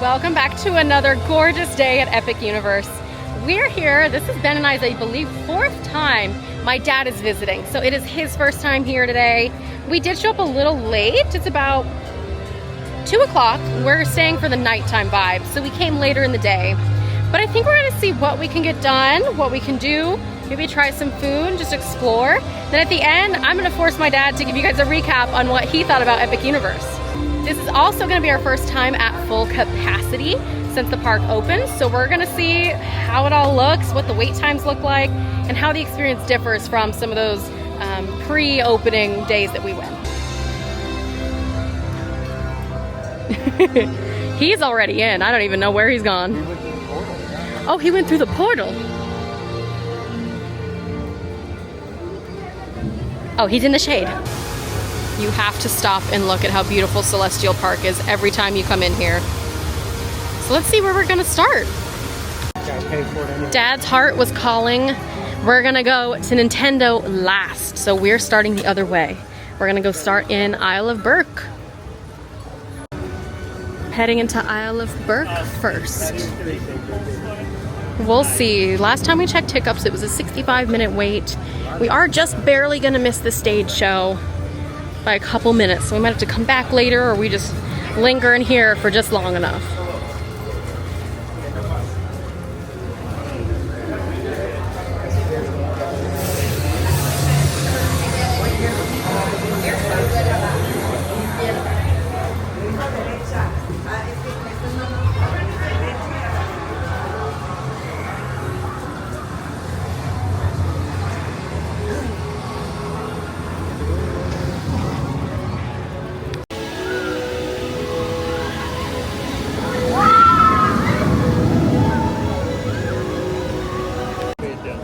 Welcome back to another gorgeous day at Epic Universe. We're here, this is Ben and I's, I believe, 4th time my dad is visiting. So it is his first time here today. We did show up a little late. It's about 2 o'clock. We're staying for the nighttime vibe, so we came later in the day. But I think we're gonna see what we can get done, what we can do, maybe try some food, just explore. Then at the end, I'm gonna force my dad to give you guys a recap on what he thought about Epic Universe. This is also gonna be our first time at full capacity since the park opened. So we're gonna see how it all looks, what the wait times look like, and how the experience differs from some of those pre-opening days that we went. He's already in. I don't even know where he's gone. He went through the portal. Oh, he went through the portal. Oh, he's in the shade. You have to stop and look at how beautiful Celestial Park is every time you come in here. So let's see where we're gonna start. Gotta pay for it anyway. Dad's heart was calling. We're gonna go to Nintendo last. So we're starting the other way. We're gonna go start in Isle of Berk. Heading into Isle of Berk first. We'll see. Last time we checked hiccups, it was a 65-minute wait. We are just barely gonna miss the stage show by a couple minutes, so we might have to come back later, or we just linger in here for just long enough.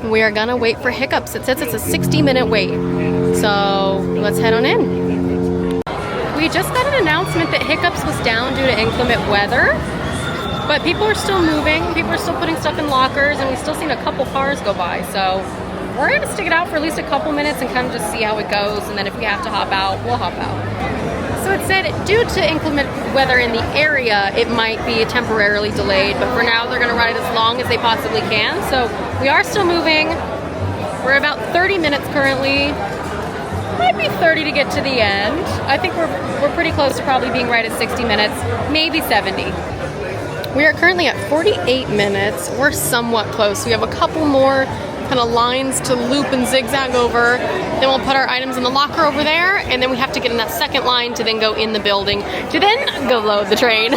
We are gonna wait for hiccups. It says it's a 60-minute wait. So let's head on in. We just got an announcement that hiccups was down due to inclement weather, but people are still moving. People are still putting stuff in lockers, and we've still seen a couple cars go by. So we're gonna stick it out for at least a couple minutes and kind of just see how it goes. And then if we have to hop out, we'll hop out. So it said due to inclement weather in the area, it might be temporarily delayed, but for now they're gonna run it as long as they possibly can. So we are still moving. We're about 30 minutes currently. Might be 30 to get to the end. I think we're pretty close to probably being right at 60 minutes, maybe 70. We are currently at 48 minutes. We're somewhat close. We have a couple more kind of lines to loop and zigzag over. Then we'll put our items in the locker over there, and then we have to get in that second line to then go in the building to then go load the train.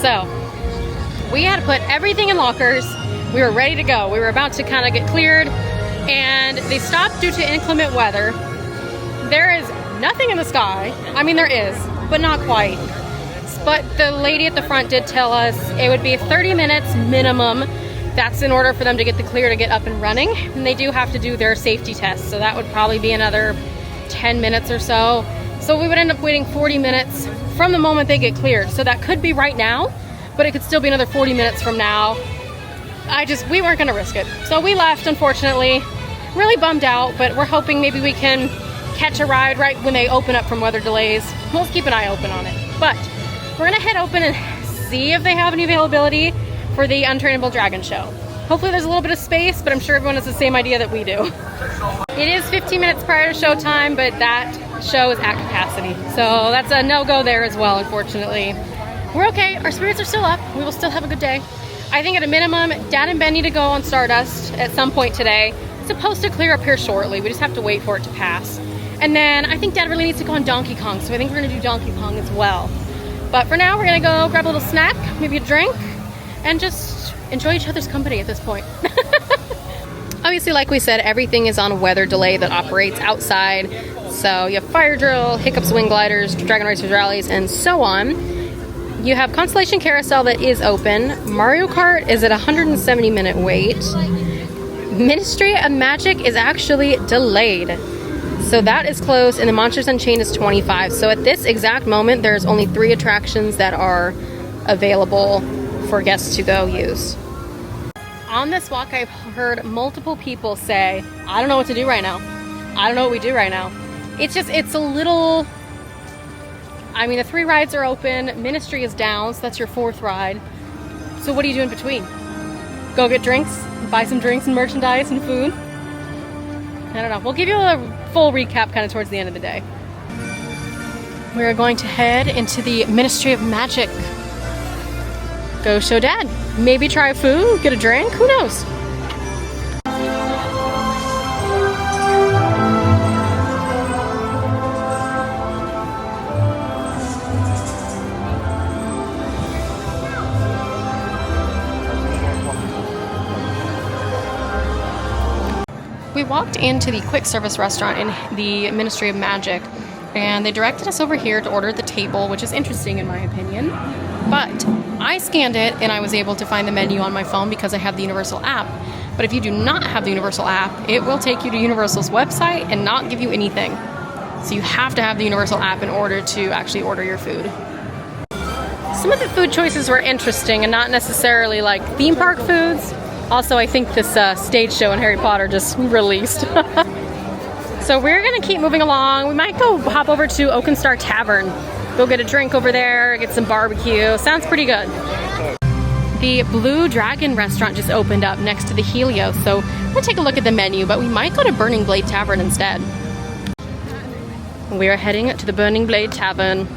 So we had to put everything in lockers. We were ready to go. We were about to kind of get cleared, and they stopped due to inclement weather. There is nothing in the sky. I mean, there is, but not quite. But the lady at the front did tell us it would be 30 minutes minimum. That's in order for them to get the clear to get up and running. And they do have to do their safety tests, so that would probably be another 10 minutes or so. So we would end up waiting 40 minutes from the moment they get cleared. So that could be right now, but it could still be another 40 minutes from now. We weren't gonna risk it. So we left, unfortunately. Really bummed out, but we're hoping maybe we can catch a ride right when they open up from weather delays. We'll keep an eye open on it. But we're gonna head open and see if they have any availability for the Untrainable Dragon show. Hopefully there's a little bit of space, but I'm sure everyone has the same idea that we do. It is 15 minutes prior to showtime, but that show is at capacity. So that's a no-go there as well, unfortunately. We're okay, our spirits are still up. We will still have a good day. I think at a minimum, Dad and Ben need to go on Stardust at some point today. It's supposed to clear up here shortly. We just have to wait for it to pass. And then I think Dad really needs to go on Donkey Kong, so I think we're gonna do Donkey Kong as well. But for now, we're gonna go grab a little snack, maybe a drink, and just enjoy each other's company at this point. Obviously, like we said, everything is on a weather delay that operates outside. So you have Fire Drill, Hiccups Wing Gliders, Dragon Racers Rallies, and so on. You have Constellation Carousel that is open. Mario Kart is at 170-minute wait. Ministry of Magic is actually delayed. So that is closed, and the Monsters Unchained is 25. So at this exact moment, there's only 3 attractions that are available for guests to go use. On this walk, I've heard multiple people say, I don't know what to do right now. I don't know what we do right now. It's a little, I mean, the 3 rides are open. Ministry is down, so that's your 4th ride. So what do you do in between? Go get drinks, buy some drinks and merchandise and food? I don't know. We'll give you a full recap kind of towards the end of the day. We're going to head into the Ministry of Magic. Go show Dad. Maybe try food, get a drink, who knows? We walked into the quick service restaurant in the Ministry of Magic, and they directed us over here to order at the table, which is interesting in my opinion. But I scanned it and I was able to find the menu on my phone because I have the Universal app. But if you do not have the Universal app, it will take you to Universal's website and not give you anything. So you have to have the Universal app in order to actually order your food. Some of the food choices were interesting and not necessarily like theme park foods. Also, I think this stage show in Harry Potter just released. So we're gonna keep moving along. We might go hop over to Oakenstar Tavern. Go get a drink over there, get some barbecue. Sounds pretty good. The Blue Dragon restaurant just opened up next to the Helios, so we'll take a look at the menu, but we might go to Burning Blade Tavern instead. We are heading to the Burning Blade Tavern.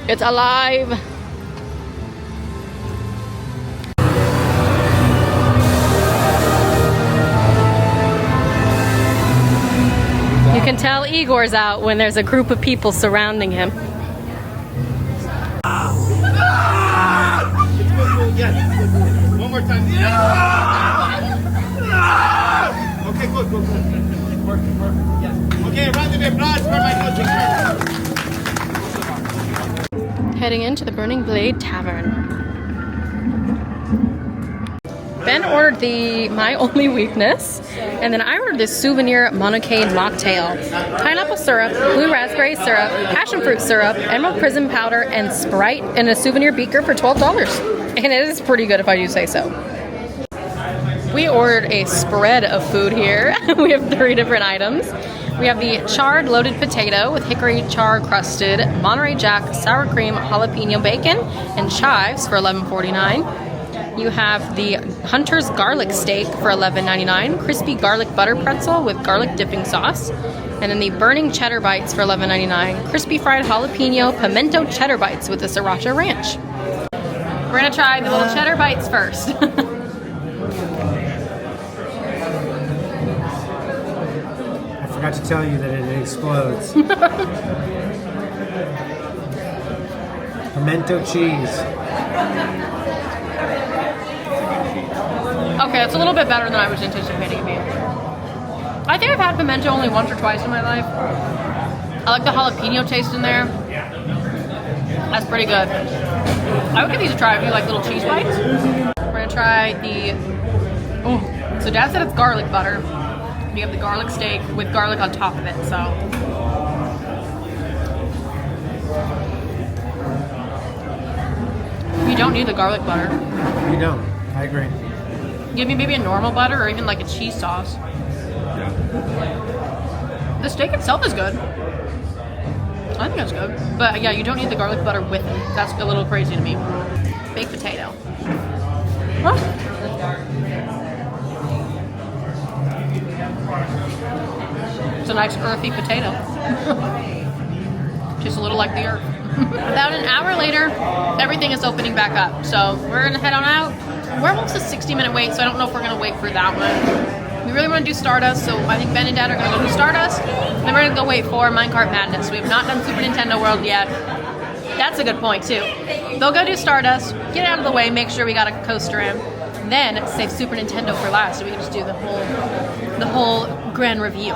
It's alive! You can tell Igor's out when there's a group of people surrounding him. Yes. One more time. Okay, good. Perfect. Yes. Okay, round of applause for my coaching. Heading into the Burning Blade Tavern. Ben ordered the My Only Weakness, and then I ordered this souvenir monocaine mocktail. Pineapple syrup, blue raspberry syrup, passion fruit syrup, emerald prism powder, and Sprite in a souvenir beaker for $12. And it is pretty good if I do say so. We ordered a spread of food here. We have 3 different items. We have the charred loaded potato with hickory char crusted, Monterey Jack, sour cream, jalapeno bacon, and chives for $11.49. You have the Hunter's garlic steak for $11.99, crispy garlic butter pretzel with garlic dipping sauce, and then the burning cheddar bites for $11.99, crispy fried jalapeno pimento cheddar bites with the sriracha ranch. We're gonna try the little cheddar bites first. I forgot to tell you that it explodes. Pimento cheese. Okay, it's a little bit better than I was anticipating it being. I think I've had pimento only once or twice in my life. I like the jalapeno taste in there. That's pretty good. I would give these a try if you like little cheese bites. We're gonna try the, so Dad said it's garlic butter. You have the garlic steak with garlic on top of it, so. You don't need the garlic butter. You don't. I agree. Give me maybe a normal butter or even like a cheese sauce. The steak itself is good. I think that's good. But yeah, you don't need the garlic butter with it. That's a little crazy to me. Baked potato. Huh? It's a nice earthy potato. Just a little like the earth. About an hour later, everything is opening back up. So we're gonna head on out. We're almost a 60-minute wait, so I don't know if we're gonna wait for that one. We really want to do Stardust, so I think Ben and Dad are gonna go do Stardust. Then we're gonna go wait for Minecart Madness. We have not done Super Nintendo World yet. That's a good point too. They'll go do Stardust, get out of the way, make sure we got a coaster in. Then save Super Nintendo for last, so we can just do the whole grand reveal.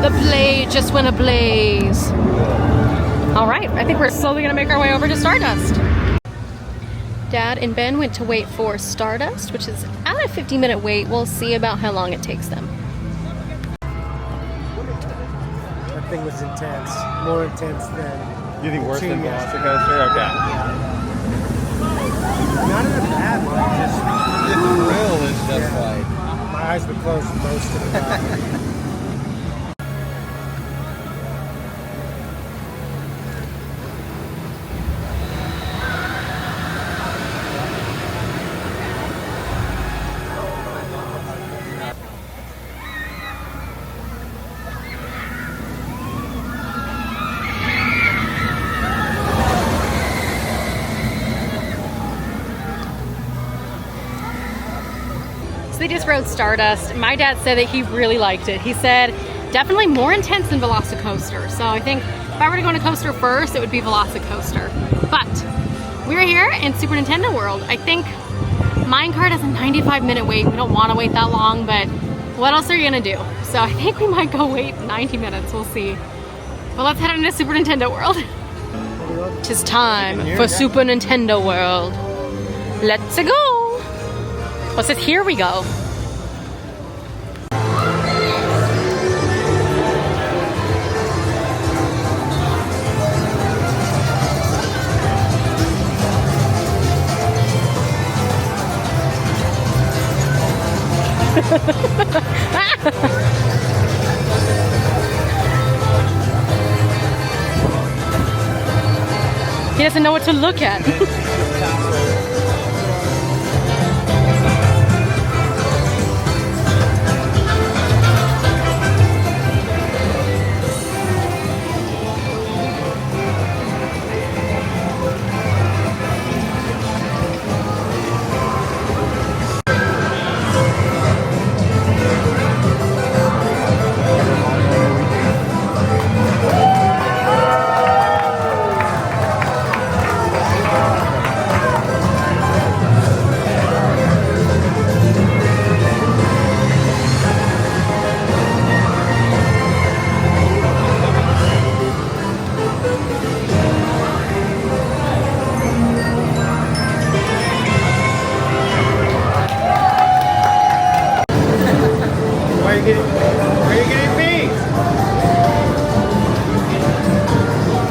The blade just went ablaze. All right, I think we're slowly gonna make our way over to Stardust. Dad and Ben went to wait for Stardust, which is at a 50-minute wait. We'll see about how long it takes them. That thing was intense. More intense than... You think worse than Cheese. Velocicoaster? Okay. Not in a bad way. The thrill is just Yeah. like... My eyes were closed most of the time. So they just rode Stardust. My dad said that he really liked it. He said definitely more intense than Velocicoaster. So I think if I were to go on a coaster first, it would be Velocicoaster. But we're here in Super Nintendo World. I think Minecart has a 95-minute wait. We don't want to wait that long, but what else are you gonna do? So I think we might go wait 90 minutes. We'll see. But let's head into Super Nintendo World. Tis time for Super Nintendo World. Let's go. Well, it says here we go. He doesn't know what to look at. Where are you getting beef?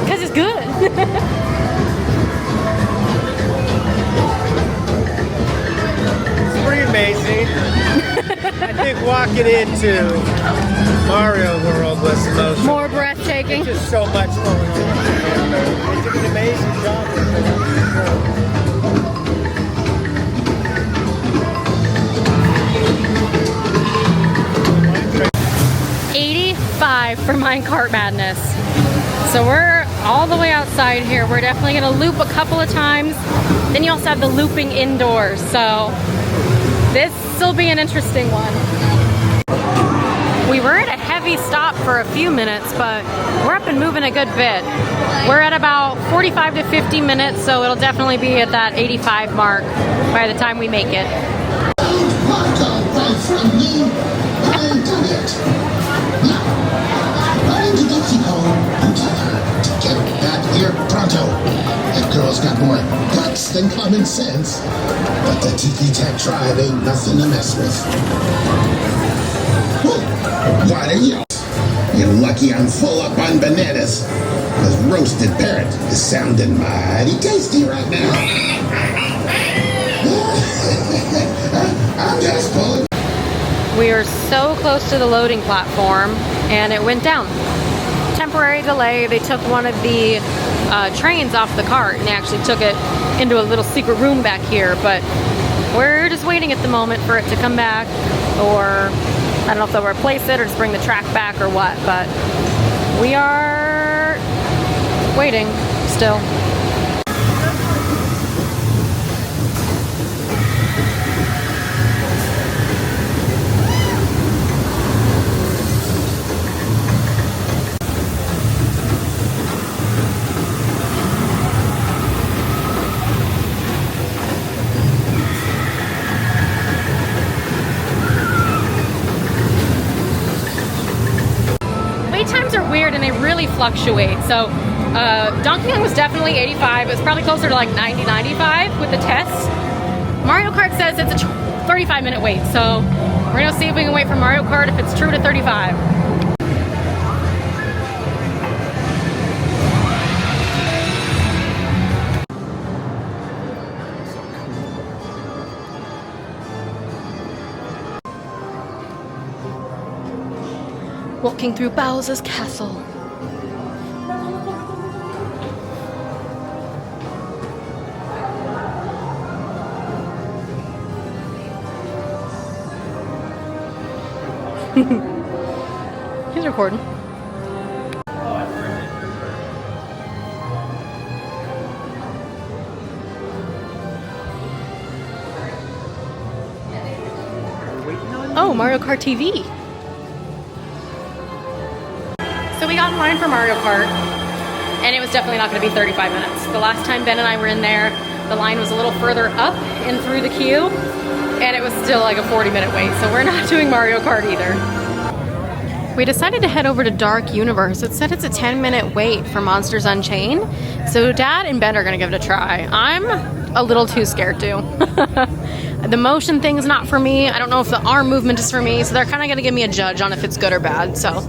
Because it's good. It's pretty amazing. I think walking into Mario World was the most. More breathtaking. Just so much going on. They did an amazing job with it. 85 for Minecart Madness. So we're all the way outside here. We're definitely gonna loop a couple of times. Then you also have the looping indoors. So this will be an interesting one. We were at a heavy stop for a few minutes, but we're up and moving a good bit. We're at about 45 to 50 minutes, so it'll definitely be at that 85 mark by the time we make it. Here, pronto. That girl's got more guts than common sense. But the Tiki Tech tribe ain't nothing to mess with. What are you? You're lucky I'm full up on bananas. Because roasted parrot is sounding mighty tasty right now. I'm just pulling. We are so close to the loading platform, and it went down. Temporary delay. They took one of the trains off the cart and they actually took it into a little secret room back here, but we're just waiting at the moment for it to come back, or I don't know if they'll replace it or just bring the track back or what, but we are waiting still. Times are weird and they really fluctuate. So Donkey Kong was definitely 85. It was probably closer to like 90, 95 with the tests. Mario Kart says it's a 35-minute wait. So we're gonna see if we can wait for Mario Kart if it's true to 35. Walking through Bowser's castle. He's recording. Oh, Mario Kart TV. So we got in line for Mario Kart, and it was definitely not going to be 35 minutes. The last time Ben and I were in there, the line was a little further up and through the queue, and it was still like a 40-minute wait, so we're not doing Mario Kart either. We decided to head over to Dark Universe. It said it's a 10-minute wait for Monsters Unchained, so Dad and Ben are going to give it a try. I'm a little too scared to. The motion thing is not for me. I don't know if the arm movement is for me, so they're kind of going to give me a judge on if it's good or bad, so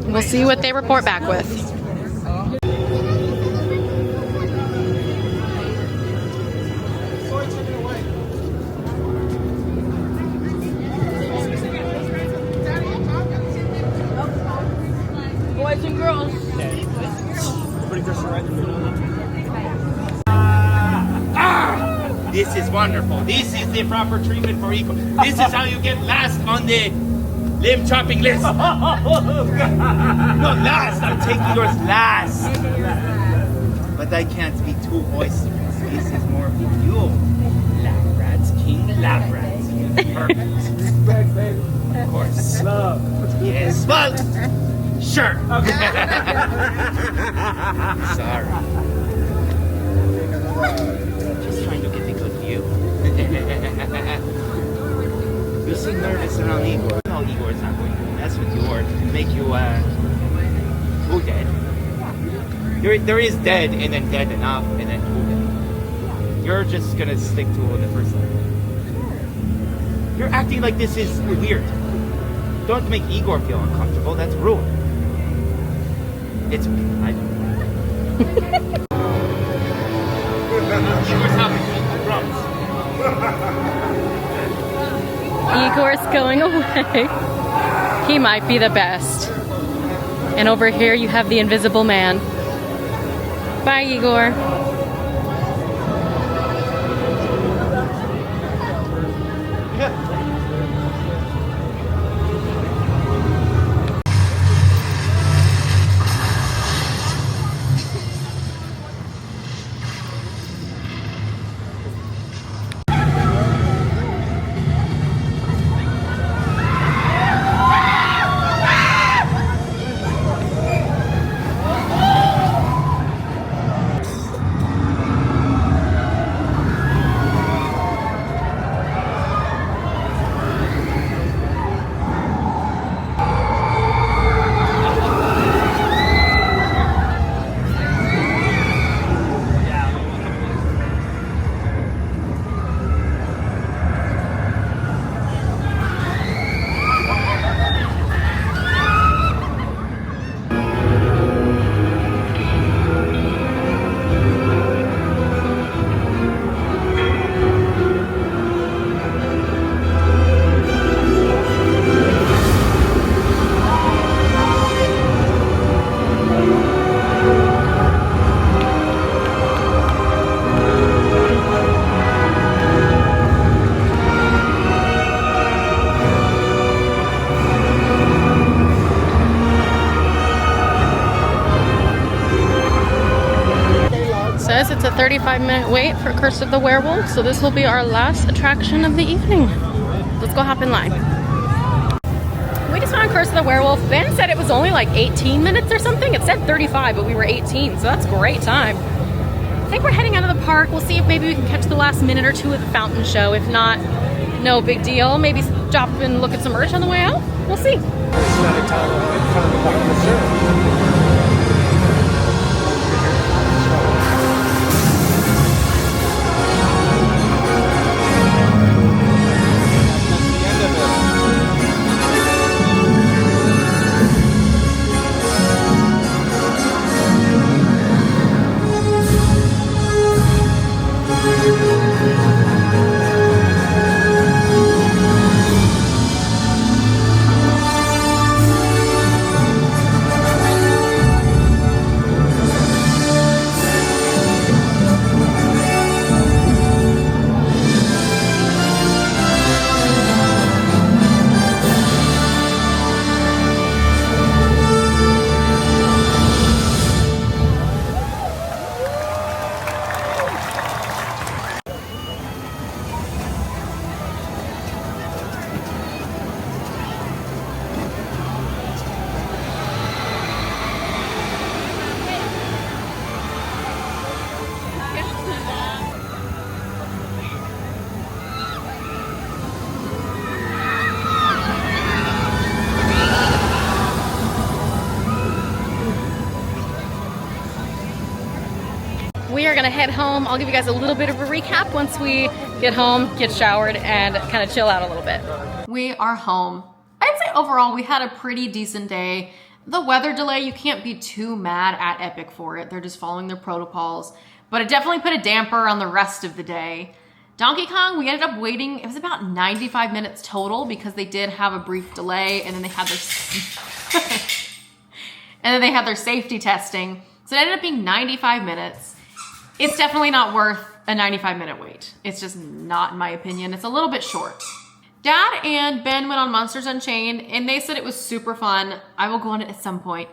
we'll see what they report back with. Boys and girls. This is wonderful. This is the proper treatment for eco. This is how you get last on the limb chopping list. No, last. I'm taking yours last. But I can't be too boisterous. This is more for you. Lab rats, king lab rats. Perfect. Of course. Yes. Well, sure. Sorry. Just trying to get a good view. You seem nervous around Igor. No, Igor's not going to mess with you or make you, too dead. There is dead and then dead enough and then too dead. You're just gonna stick to the first line. You're acting like this is weird. Don't make Igor feel uncomfortable. That's rude. It's I don't know. Igor's happy. I promise. Igor's going away. He might be the best. And over here you have the invisible man. Bye, Igor. It's a 35-minute wait for Curse of the Werewolf, so this will be our last attraction of the evening. Let's go hop in line. We just found Curse of the Werewolf. Ben said it was only like 18 minutes or something. It said 35, but we were 18, so that's a great time. I think we're heading out of the park. We'll see if maybe we can catch the last minute or two of the fountain show. If not, no big deal. Maybe stop and look at some merch on the way out. We'll see. are gonna head home. I'll give you guys a little bit of a recap once we get home, get showered, and kind of chill out a little bit. We are home. I'd say overall we had a pretty decent day. The weather delay, you can't be too mad at Epic for it. They're just following their protocols. But it definitely put a damper on the rest of the day. Donkey Kong, we ended up waiting, it was about 95 minutes total because they did have a brief delay and then they had their and then they had their safety testing. So it ended up being 95 minutes. It's definitely not worth a 95-minute wait. It's just not, in my opinion. It's a little bit short. Dad and Ben went on Monsters Unchained and they said it was super fun. I will go on it at some point.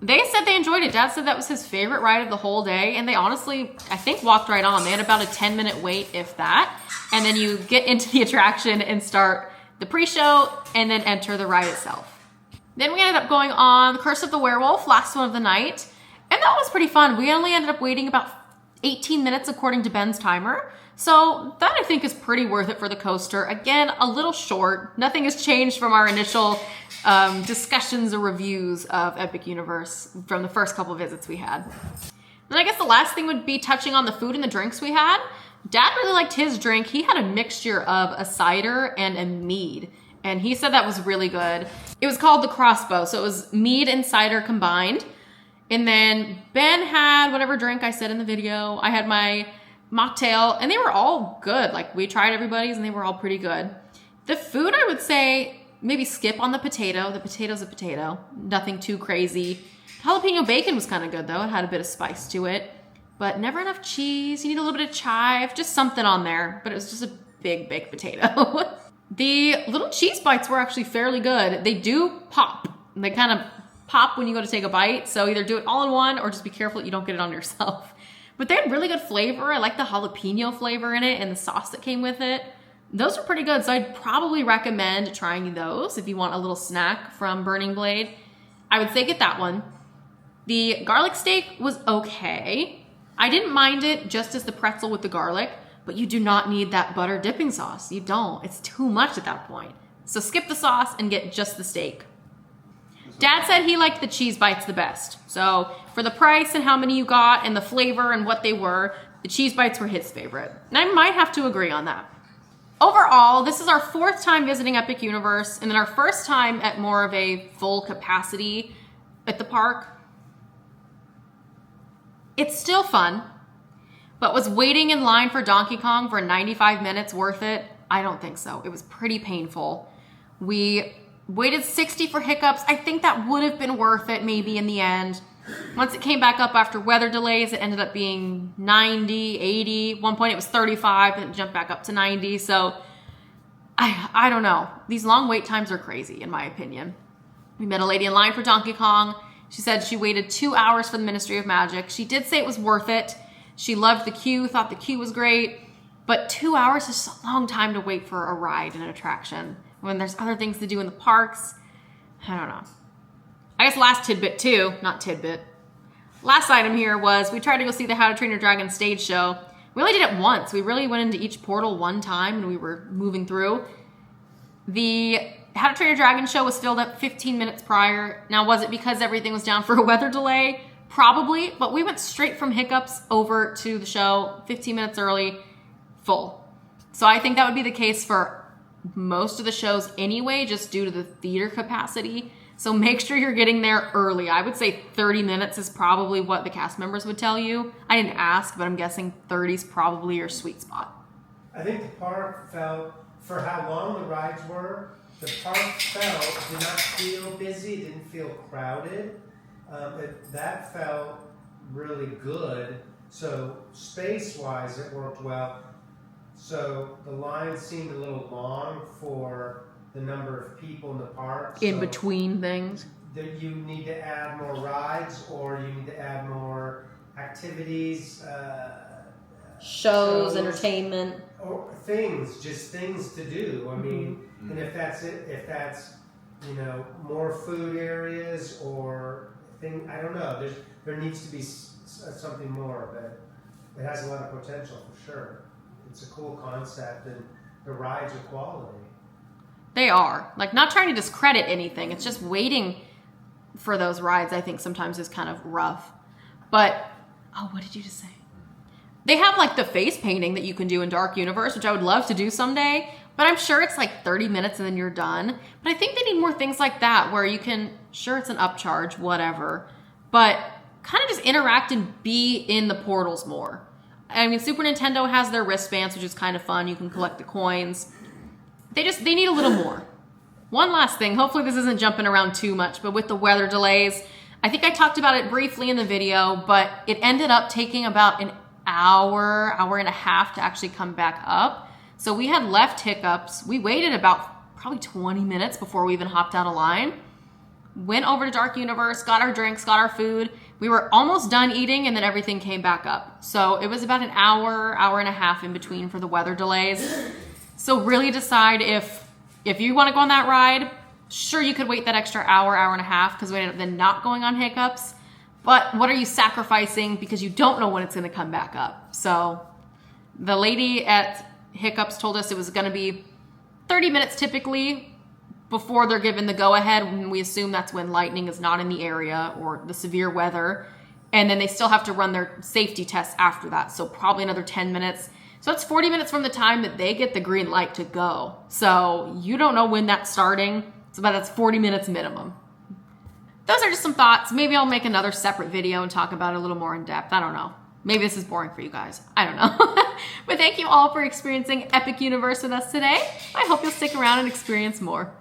They said they enjoyed it. Dad said that was his favorite ride of the whole day. And they honestly, I think, walked right on. They had about a 10-minute wait, if that. And then you get into the attraction and start the pre-show and then enter the ride itself. Then we ended up going on The Curse of the Werewolf, last one of the night. And that was pretty fun. We only ended up waiting about 18 minutes according to Ben's timer. So that I think is pretty worth it for the coaster. Again, a little short. Nothing has changed from our initial discussions or reviews of Epic Universe from the first couple of visits we had. Then I guess the last thing would be touching on the food and the drinks we had. Dad really liked his drink. He had a mixture of a cider and a mead. And he said that was really good. It was called the Crossbow. So it was mead and cider combined. And then Ben had whatever drink I said in the video. I had my mocktail and they were all good. Like we tried everybody's and they were all pretty good. The food, I would say maybe skip on the potato. The potato's a potato. Nothing too crazy. Jalapeno bacon was kind of good though. It had a bit of spice to it. But never enough cheese. You need a little bit of chive. Just something on there. But it was just a big baked potato. The little cheese bites were actually fairly good. They do pop. They kind of pop when you go to take a bite. So either do it all in one or just be careful that you don't get it on yourself. But they had really good flavor. I like the jalapeno flavor in it and the sauce that came with it. Those are pretty good. So I'd probably recommend trying those if you want a little snack from Burning Blade. I would say get that one. The garlic steak was okay. I didn't mind it just as the pretzel with the garlic, but you do not need that butter dipping sauce. You don't. It's too much at that point. So skip the sauce and get just the steak. Dad said he liked the cheese bites the best. So for the price and how many you got and the flavor and what they were, the cheese bites were his favorite. And I might have to agree on that. Overall, this is our 4th time visiting Epic Universe and then our first time at more of a full capacity at the park. It's still fun, but was waiting in line for Donkey Kong for 95 minutes worth it? I don't think so. It was pretty painful. We waited 60 for hiccups. I think that would have been worth it maybe in the end. Once it came back up after weather delays, it ended up being 90, 80. At one point it was 35 and it jumped back up to 90. So I don't know. These long wait times are crazy in my opinion. We met a lady in line for Donkey Kong. She said she waited 2 hours for the Ministry of Magic. She did say it was worth it. She loved the queue, thought the queue was great. But 2 hours is a long time to wait for a ride and an attraction when there's other things to do in the parks. I don't know. I guess last tidbit too, not tidbit. Last item here was we tried to go see the How to Train Your Dragon stage show. We only did it once. We really went into each portal one time when we were moving through. The How to Train Your Dragon show was filled up 15 minutes prior. Now, was it because everything was down for a weather delay? Probably, but we went straight from hiccups over to the show 15 minutes early, full. So I think that would be the case for most of the shows anyway, just due to the theater capacity. So make sure you're getting there early. I would say 30 minutes is probably what the cast members would tell you. I didn't ask, but I'm guessing 30 is probably your sweet spot. I think the park felt, for how long the rides were, the park felt, did not feel busy, didn't feel crowded. That felt really good. So space-wise, it worked well. So the line seemed a little long for the number of people in the park. In between things. That you need to add more rides, or you need to add more activities, shows, entertainment, or things, just things to do. I mean, and if that's it, if that's more food areas or thing, I don't know. There needs to be something more, but it has a lot of potential for sure. It's a cool concept, and the rides are quality. They are. Like, not trying to discredit anything. It's just waiting for those rides, I think, sometimes is kind of rough. But, oh, what did you just say? They have like the face painting that you can do in Dark Universe, which I would love to do someday, but I'm sure it's like 30 minutes and then you're done. But I think they need more things like that where you can, sure it's an upcharge, whatever, but kind of just interact and be in the portals more. I mean, Super Nintendo has their wristbands, which is kind of fun. You can collect the coins. They need a little more. One last thing, hopefully this isn't jumping around too much, but with the weather delays, I think I talked about it briefly in the video, but it ended up taking about an hour and a half to actually come back up. So we had left Hiccups. We waited about probably 20 minutes before we even hopped out of line. Went over to Dark Universe, got our drinks, got our food. We were almost done eating and then everything came back up. So it was about an hour and a half in between for the weather delays. So really decide if you want to go on that ride. Sure, you could wait that extra hour and a half because we ended up then not going on Hiccups. But what are you sacrificing because you don't know when it's going to come back up? So the lady at Hiccups told us it was going to be 30 minutes typically before they're given the go-ahead, when we assume that's when lightning is not in the area or the severe weather. And then they still have to run their safety tests after that. So probably another 10 minutes. So it's 40 minutes from the time that they get the green light to go. So you don't know when that's starting. So that's 40 minutes minimum. Those are just some thoughts. Maybe I'll make another separate video and talk about it a little more in depth. I don't know. Maybe this is boring for you guys. I don't know. But thank you all for experiencing Epic Universe with us today. I hope you'll stick around and experience more.